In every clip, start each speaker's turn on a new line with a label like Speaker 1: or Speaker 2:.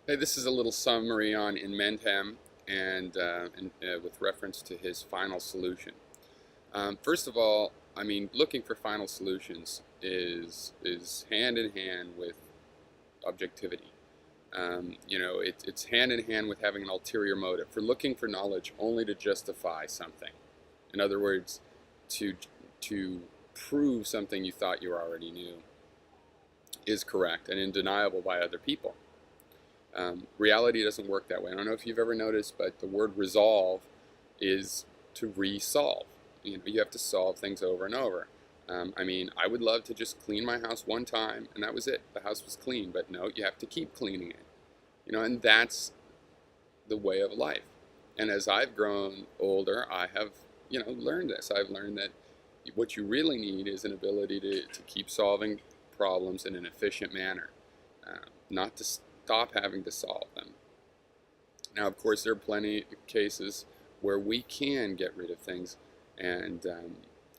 Speaker 1: Hey, this is a little summary on inmendham and with reference to his final solution. First of all, I mean, looking for final solutions is hand in hand with objectivity. It's hand in hand with having an ulterior motive for looking for knowledge only to justify something. In other words, to to prove something you thought you already knew is correct and undeniable by other people. Reality doesn't work that way. I don't know if you've ever noticed, but the word resolve is to resolve. You have to solve things over and over. I mean, I would love to just clean my house one time and that was it. The house was clean, but no, you have to keep cleaning it. And that's the way of life. And as I've grown older, I have, learned this. I've learned that what you really need is an ability to keep solving problems in an efficient manner, not to stop having to solve them. Now, of course, there are plenty of cases where we can get rid of things, and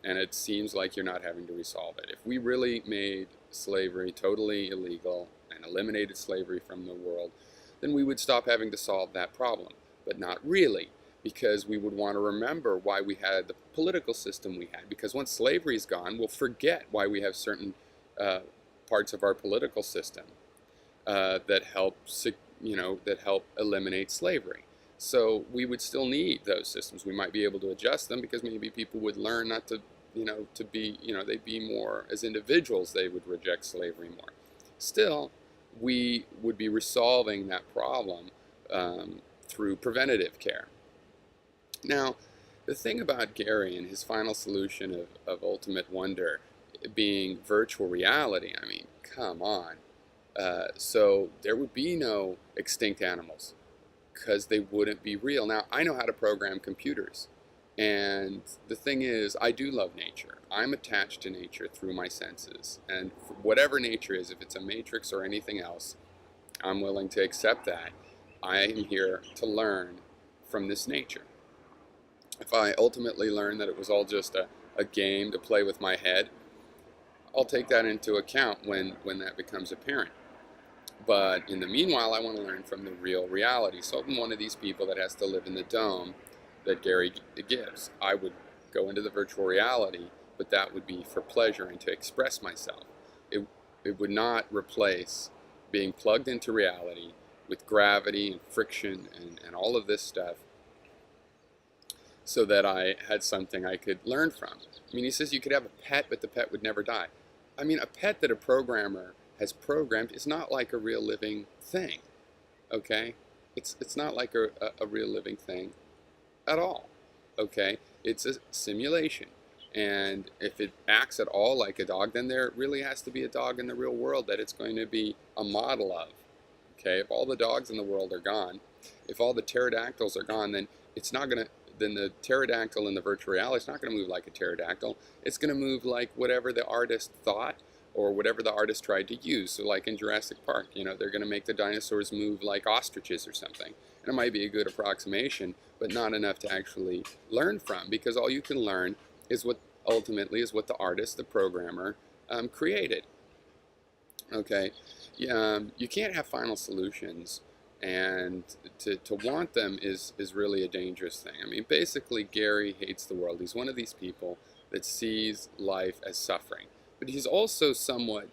Speaker 1: it seems like you're not having to resolve it. If we really made slavery totally illegal and eliminated slavery from the world, then we would stop having to solve that problem. But not really, because we would want to remember why we had the political system we had. Because once slavery is gone, we'll forget why we have certain parts of our political system that help eliminate slavery. So we would still need those systems. We might be able to adjust them because maybe people would learn not to, they'd be more, as individuals, they would reject slavery more. Still, we would be resolving that problem through preventative care. Now, the thing about Gary and his final solution of ultimate wonder being virtual reality, I mean, come on. So there would be no extinct animals because they wouldn't be real. Now, I know how to program computers. And the thing is, I do love nature. I'm attached to nature through my senses. And whatever nature is, if it's a matrix or anything else, I'm willing to accept that. I am here to learn from this nature. If I ultimately learn that it was all just a game to play with my head, I'll take that into account when that becomes apparent. But in the meanwhile, I want to learn from the real reality. So I'm one of these people that has to live in the dome that Gary gives. I would go into the virtual reality, but that would be for pleasure and to express myself. It would not replace being plugged into reality with gravity and friction and all of this stuff so that I had something I could learn from. I mean, he says you could have a pet, but the pet would never die. I mean, a pet that a programmer has programmed is not like a real living thing, okay? It's not like a real living thing at all, okay? It's a simulation. And if it acts at all like a dog, then there really has to be a dog in the real world that it's going to be a model of, okay? If all the dogs in the world are gone, if all the pterodactyls are gone, then it's not going to, then the pterodactyl in the virtual reality is not going to move like a pterodactyl. It's going to move like whatever the artist thought or whatever the artist tried to use. So like in Jurassic Park, they're going to make the dinosaurs move like ostriches or something. And it might be a good approximation, but not enough to actually learn from, because all you can learn is what ultimately is what the artist, the programmer, created. Okay, you can't have final solutions, and to want them is really a dangerous thing. I mean, basically, Gary hates the world. He's one of these people that sees life as suffering. But he's also somewhat,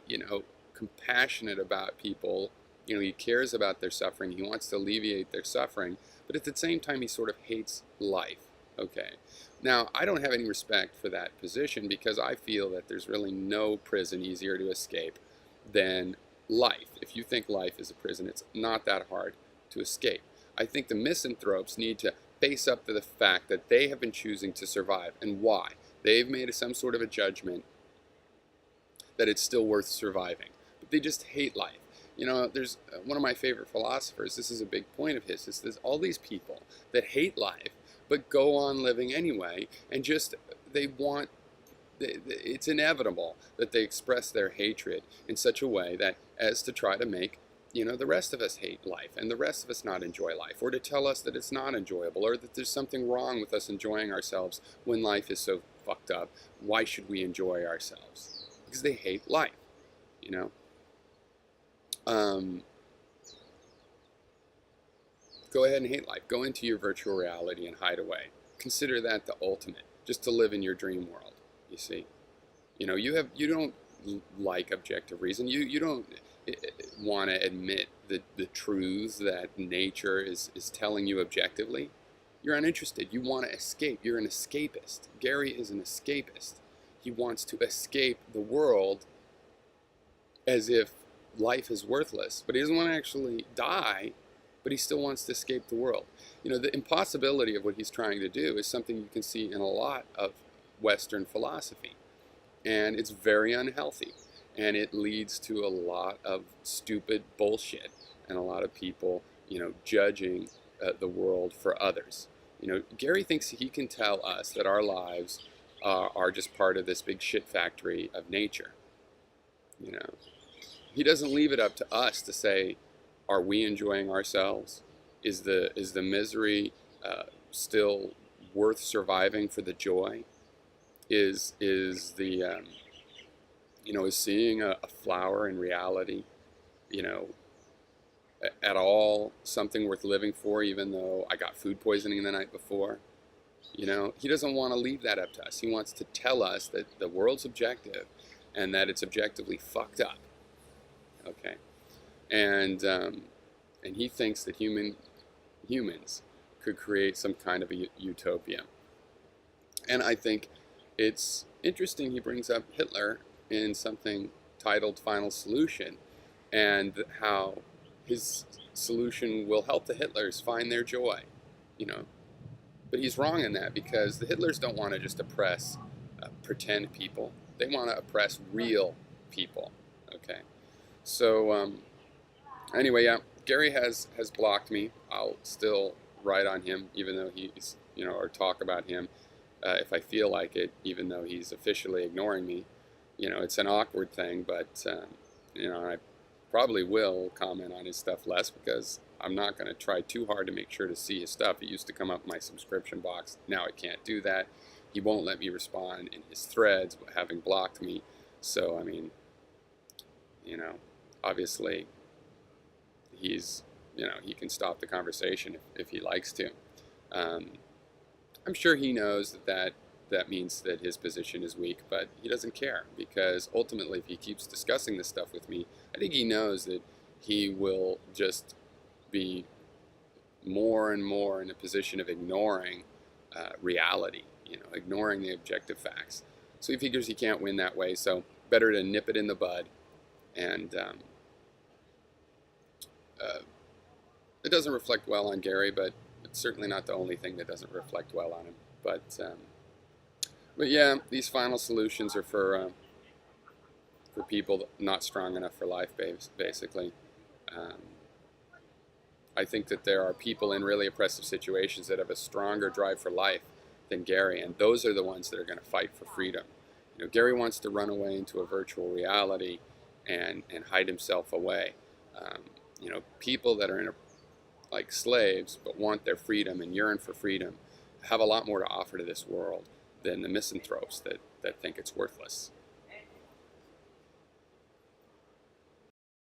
Speaker 1: compassionate about people. He cares about their suffering. He wants to alleviate their suffering. But at the same time, he sort of hates life. Okay. Now, I don't have any respect for that position because I feel that there's really no prison easier to escape than life. If you think life is a prison, it's not that hard to escape. I think the misanthropes need to face up to the fact that they have been choosing to survive. And why? They've made some sort of a judgment that it's still worth surviving. But they just hate life. There's one of my favorite philosophers, this is a big point of his, is there's all these people that hate life, but go on living anyway, and just, it's inevitable that they express their hatred in such a way that as to try to make, the rest of us hate life, and the rest of us not enjoy life, or to tell us that it's not enjoyable, or that there's something wrong with us enjoying ourselves when life is so fucked up. Why should we enjoy ourselves? Because they hate life, Go ahead and hate life. Go into your virtual reality and hide away. Consider that the ultimate, just to live in your dream world, you see. You know, you don't like objective reason. You don't want to admit the truths that nature is telling you objectively. You're uninterested. You want to escape. You're an escapist. Gary is an escapist. He wants to escape the world as if life is worthless. But he doesn't want to actually die, but he still wants to escape the world. You know, the impossibility of what he's trying to do is something you can see in a lot of Western philosophy. And it's very unhealthy. And it leads to a lot of stupid bullshit and a lot of people, you know, judging the world for others. You know, Gary thinks he can tell us that our lives are just part of this big shit factory of nature. You know, he doesn't leave it up to us to say, are we enjoying ourselves? Is the misery still worth surviving for the joy? Is the you know, is seeing a flower in reality, you know, at all something worth living for, even though I got food poisoning the night before? You know, he doesn't want to leave that up to us. He wants to tell us that the world's objective and that it's objectively fucked up. Okay, and he thinks that humans could create some kind of a utopia. And I think it's interesting he brings up Hitler in something titled Final Solution, and how his solution will help the Hitlers find their joy, you know. But he's wrong in that, because the Hitlers don't want to just oppress pretend people. They want to oppress real people, okay? So, anyway, yeah, Gary has blocked me. I'll still write on him, even though he's, you know, or talk about him if I feel like it, even though he's officially ignoring me. You know, it's an awkward thing, but, you know, I probably will comment on his stuff less, because I'm not going to try too hard to make sure to see his stuff. It used to come up in my subscription box. Now it can't do that. He won't let me respond in his threads, having blocked me. So, I mean, you know, obviously he's, you know, he can stop the conversation if he likes to. I'm sure he knows that means that his position is weak, but he doesn't care, because ultimately if he keeps discussing this stuff with me, I think he knows that he will just be more and more in a position of ignoring reality, you know, ignoring the objective facts. So he figures he can't win that way, so better to nip it in the bud. And it doesn't reflect well on Gary, but it's certainly not the only thing that doesn't reflect well on him. But yeah, these final solutions are for people not strong enough for life, basically. I think that there are people in really oppressive situations that have a stronger drive for life than Gary, and those are the ones that are going to fight for freedom. You know, Gary wants to run away into a virtual reality and hide himself away. You know, people that are like slaves but want their freedom and yearn for freedom have a lot more to offer to this world than the misanthropes that think it's worthless.